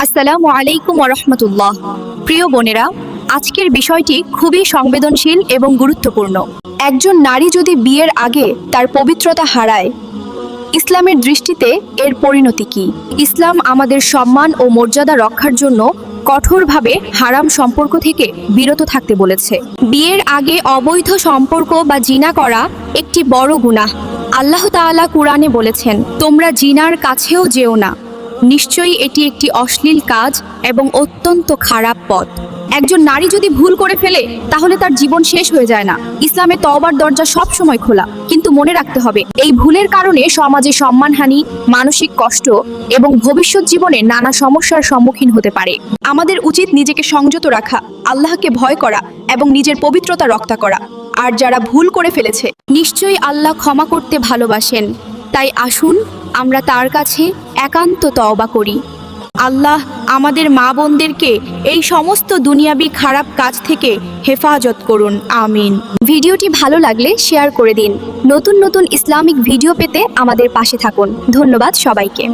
আসসালামু আলাইকুম ওয়া রাহমাতুল্লাহ। প্রিয় বোনেরা, আজকের বিষয়টি খুবই সংবেদনশীল এবং গুরুত্বপূর্ণ। একজন নারী যদি বিয়ের আগে তার পবিত্রতা হারায়, ইসলামের দৃষ্টিতে এর পরিণতি কি? ইসলাম আমাদের সম্মান ও মর্যাদা রক্ষার জন্য কঠোরভাবে হারাম সম্পর্ক থেকে বিরত থাকতে বলেছে। বিয়ের আগে অবৈধ সম্পর্ক বা জিনা করা একটি বড় গুনাহ। আল্লাহ তাআলা কুরআনে বলেছেন, তোমরা জিনার কাছেও যেও না, নিশ্চয়ই এটি একটি অশ্লীল কাজ এবং অত্যন্ত খারাপ পথ। একজন নারী যদি ভুল করে ফেলে তাহলে তার জীবন শেষ হয়ে যায় না। ইসলামে তওবার দরজা সব সময় খোলা, কিন্তু মনে রাখতে হবে এই ভুলের কারণে সমাজে সম্মানহানি, মানসিক কষ্ট এবং ভবিষ্যৎ জীবনে নানা সমস্যার সম্মুখীন হতে পারে। আমাদের উচিত নিজেকে সংযত রাখা, আল্লাহকে ভয় করা এবং নিজের পবিত্রতা রক্ষা করা। আর যারা ভুল করে ফেলেছে, নিশ্চয়ই আল্লাহ ক্ষমা করতে ভালোবাসেন। তাই আসুন আমরা তার কাছে একান্ত তওবা করি। আল্লাহ আমাদের মা বোনদেরকে এই সমস্ত দুনিয়াবি খারাপ কাজ থেকে হেফাজত করুন, আমিন। ভিডিওটি ভালো লাগলে শেয়ার করে দিন। নতুন নতুন ইসলামিক ভিডিও পেতে আমাদের পাশে থাকুন। ধন্যবাদ সবাইকে।